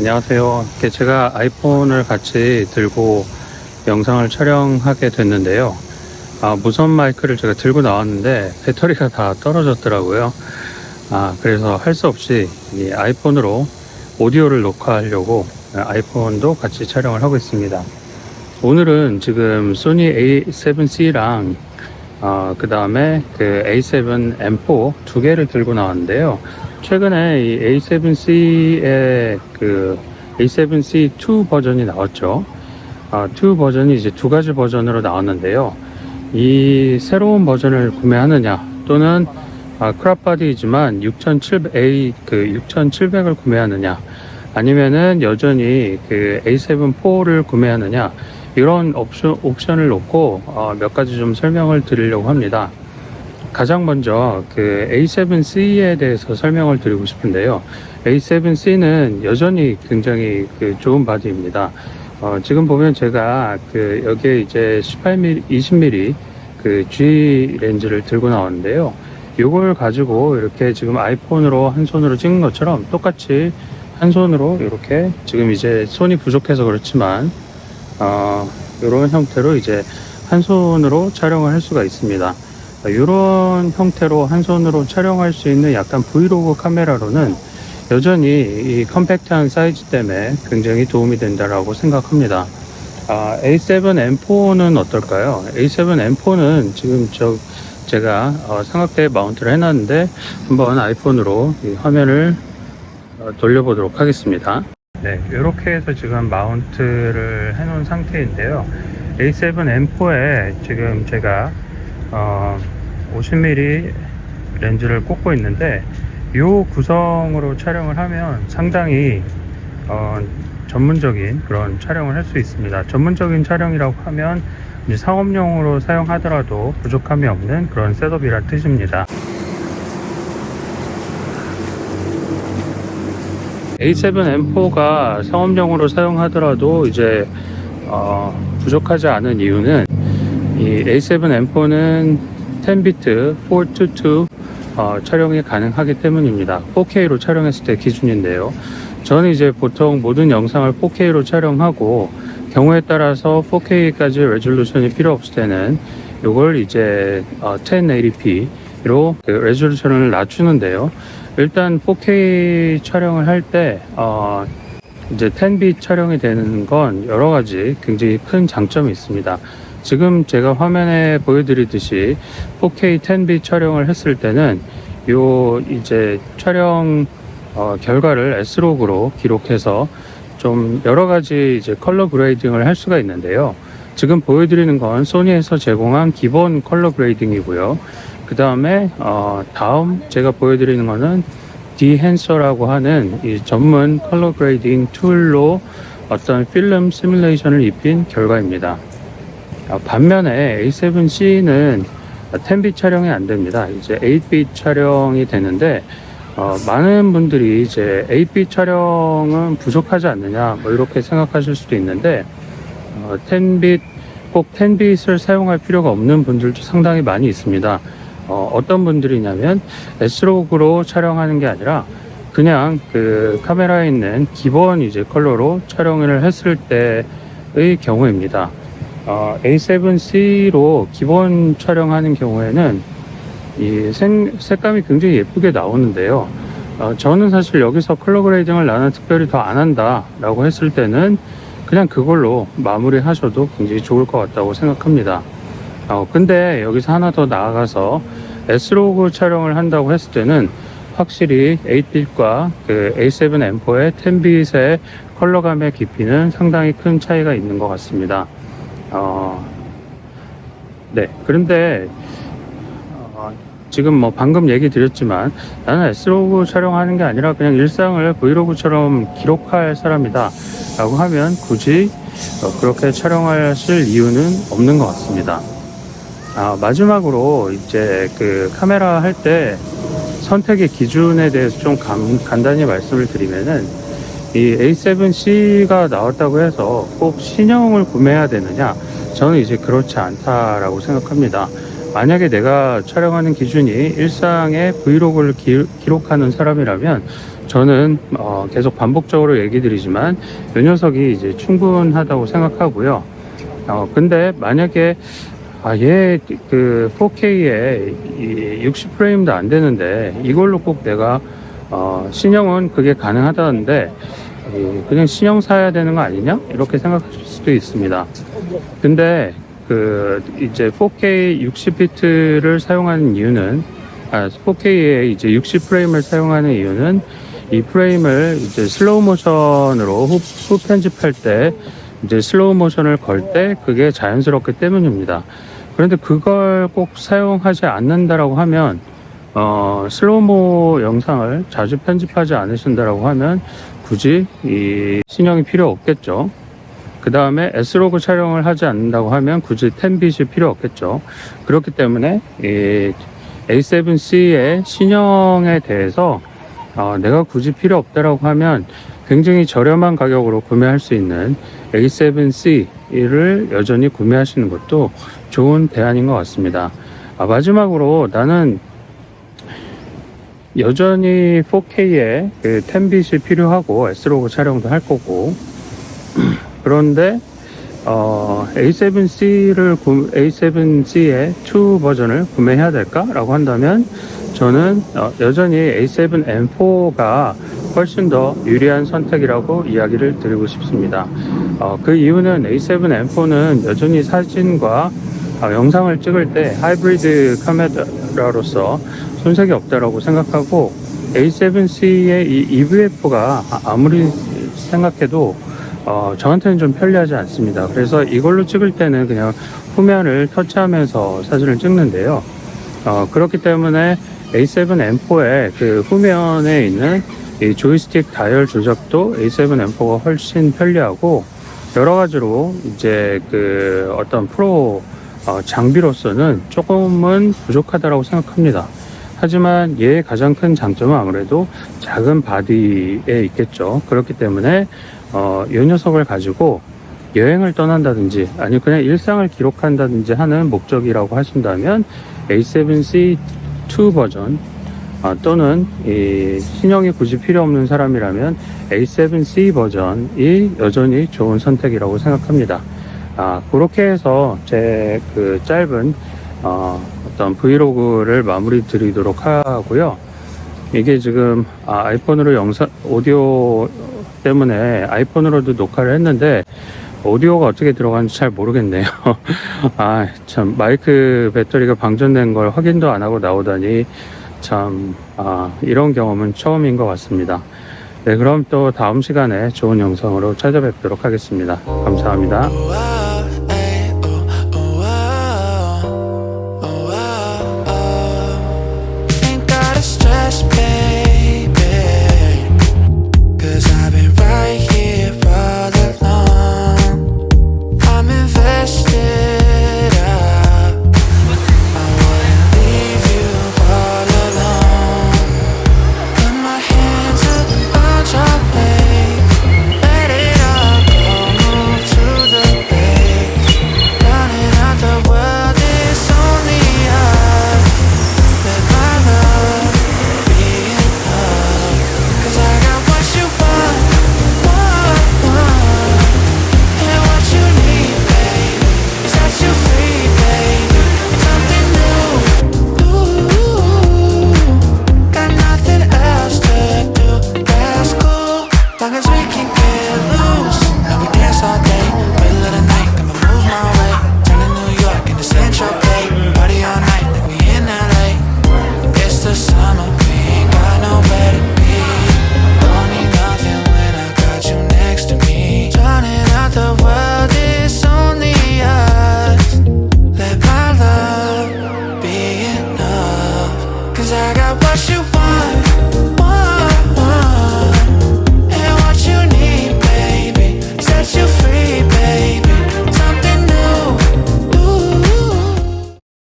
안녕하세요. 이렇게 제가 아이폰을 같이 들고 영상을 촬영하게 됐는데요. 무선 마이크를 제가 들고 나왔는데 배터리가 다 떨어졌더라고요. 그래서 할 수 없이 이 아이폰으로 오디오를 녹화하려고 아이폰도 같이 촬영을 하고 있습니다. 오늘은 지금 소니 A7C랑 그 다음에 그 A7M4 두 개를 들고 나왔는데요. 최근에 이 A7C의 그 A7C2 버전이 나왔죠. 2 버전이 이제 두 가지 버전으로 나왔는데요. 이 새로운 버전을 구매하느냐 또는 크롭바디이지만 6700을 구매하느냐 아니면은 여전히 그 A7-4를 구매하느냐 이런 옵션을 놓고 몇 가지 좀 설명을 드리려고 합니다. 가장 먼저 그 A7C에 대해서 설명을 드리고 싶은데요. A7C는 여전히 굉장히 그 좋은 바디입니다. 지금 보면 제가 그 여기에 이제 18mm, 20mm 그 G 렌즈를 들고 나왔는데요. 이걸 가지고 이렇게 지금 아이폰으로 한 손으로 찍는 것처럼 똑같이 한 손으로 이렇게 지금 이제 손이 부족해서 그렇지만 이런 형태로 이제 한 손으로 촬영을 할 수가 있습니다. 이런 형태로 한 손으로 촬영할 수 있는 약간 브이로그 카메라로는 여전히 이 컴팩트한 사이즈 때문에 굉장히 도움이 된다라고 생각합니다. A7M4는 어떨까요? A7M4는 지금 제가 삼각대에 마운트를 해놨는데 한번 아이폰으로 이 화면을 돌려보도록 하겠습니다. 네, 이렇게 해서 지금 마운트를 해놓은 상태인데요. A7M4에 지금 제가 50mm 렌즈를 꽂고 있는데 이 구성으로 촬영을 하면 상당히 전문적인 그런 촬영을 할 수 있습니다. 전문적인 촬영이라고 하면 이제 상업용으로 사용하더라도 부족함이 없는 그런 셋업이란 뜻입니다. A7M4가 상업용으로 사용하더라도 이제 부족하지 않은 이유는 이 A7M4는 10비트 422 촬영이 가능하기 때문입니다. 4K로 촬영했을 때 기준인데요. 저는 이제 보통 모든 영상을 4K로 촬영하고 경우에 따라서 4K까지 레졸루션이 필요 없을 때는 이걸 이제 1080p로 그 레졸루션을 낮추는데요. 일단 4K 촬영을 할 때 이제 10빗 촬영이 되는 건 여러 가지 굉장히 큰 장점이 있습니다. 지금 제가 화면에 보여드리듯이 4K 10빗 촬영을 했을 때는 요 이제 촬영 결과를 S록으로 기록해서 좀 여러 가지 이제 컬러 그레이딩을 할 수가 있는데요. 지금 보여드리는 건 소니에서 제공한 기본 컬러 그레이딩이고요. 그 다음에 다음 제가 보여드리는 거는 디핸서라고 하는 이 전문 컬러 그레이딩 툴로 어떤 필름 시뮬레이션을 입힌 결과입니다. 반면에 A7C는 10빗 촬영이 안 됩니다. 이제 8빗 촬영이 되는데 많은 분들이 이제 8빗 촬영은 부족하지 않느냐 뭐 이렇게 생각하실 수도 있는데 10빗 꼭 10빗을 사용할 필요가 없는 분들도 상당히 많이 있습니다. 어떤 분들이냐면 S록으로 촬영하는 게 아니라 그냥 그 카메라에 있는 기본 이제 컬러로 촬영을 했을 때의 경우입니다. A7C로 기본 촬영하는 경우에는 이 색감이 굉장히 예쁘게 나오는데요. 저는 사실 여기서 컬러 그레이딩을 나는 특별히 더 안 한다 라고 했을 때는 그냥 그걸로 마무리 하셔도 굉장히 좋을 것 같다고 생각합니다. 근데 여기서 하나 더 나아가서 S로그 촬영을 한다고 했을 때는 확실히 8빗과 그 A7M4의 10빗의 컬러감의 깊이는 상당히 큰 차이가 있는 것 같습니다. 네, 그런데 지금 뭐 방금 얘기 드렸지만 나는 S로그 촬영하는 게 아니라 그냥 일상을 브이로그처럼 기록할 사람이다 라고 하면 굳이 그렇게 촬영하실 이유는 없는 것 같습니다. 마지막으로 이제 그 카메라 할 때 선택의 기준에 대해서 좀 간단히 말씀을 드리면은 이 A7C가 나왔다고 해서 꼭 신형을 구매해야 되느냐? 저는 이제 그렇지 않다라고 생각합니다. 만약에 내가 촬영하는 기준이 일상의 브이로그를 기록하는 사람이라면 저는 계속 반복적으로 얘기 드리지만 이 녀석이 이제 충분하다고 생각하고요. 근데 만약에 얘 그 4K에 60프레임도 안 되는데 이걸로 꼭 내가 신형은 그게 가능하다는데 그냥 신형 사야 되는 거 아니냐? 이렇게 생각하실 수도 있습니다. 근데 그 이제 4K 60비트를 사용하는 이유는 4K에 이제 60프레임을 사용하는 이유는 이 프레임을 이제 슬로우 모션으로 후 편집할 때 이제 슬로우 모션을 걸 때 그게 자연스럽기 때문입니다. 그런데 그걸 꼭 사용하지 않는다라고 하면 슬로우모 영상을 자주 편집하지 않으신다라고 하면 굳이 이 신형이 필요 없겠죠. 그 다음에 S로그 촬영을 하지 않는다고 하면 굳이 10빛이 필요 없겠죠. 그렇기 때문에 이 A7C의 신형에 대해서 내가 굳이 필요 없다라고 하면 굉장히 저렴한 가격으로 구매할 수 있는 A7C를 여전히 구매하시는 것도 좋은 대안인 것 같습니다. 마지막으로 나는 여전히 4K에 그 10빛이 필요하고 S로그 촬영도 할 거고 그런데 A7C의 2 버전을 구매해야 될까? 라고 한다면 저는 여전히 A7M4가 훨씬 더 유리한 선택이라고 이야기를 드리고 싶습니다. 그 이유는 A7M4는 여전히 사진과 영상을 찍을 때 하이브리드 카메라로서 손색이 없다라고 생각하고 A7C의 이 EVF가 아무리 생각해도 저한테는 좀 편리하지 않습니다. 그래서 이걸로 찍을 때는 그냥 후면을 터치하면서 사진을 찍는데요. 그렇기 때문에 A7M4의 그 후면에 있는 이 조이스틱 다이얼 조작도 A7M4가 훨씬 편리하고 여러 가지로 이제 그 어떤 프로 장비로서는 조금은 부족하다고 생각합니다. 하지만 얘의 가장 큰 장점은 아무래도 작은 바디에 있겠죠. 그렇기 때문에 이 녀석을 가지고 여행을 떠난다든지 아니면 그냥 일상을 기록한다든지 하는 목적이라고 하신다면 A7C 2 버전 또는 이 신형이 굳이 필요 없는 사람이라면 A7C 버전이 여전히 좋은 선택이라고 생각합니다. 그렇게 해서 제 그 짧은 어떤 브이로그를 마무리 드리도록 하고요. 이게 지금 아이폰으로 오디오 때문에 아이폰으로도 녹화를 했는데 오디오가 어떻게 들어가는지 잘 모르겠네요. 참 마이크 배터리가 방전된 걸 확인도 안 하고 나오다니 참 이런 경험은 처음인 것 같습니다. 네, 그럼 또 다음 시간에 좋은 영상으로 찾아뵙도록 하겠습니다. 감사합니다. Ain't gotta stress, baby, 'cause I've been right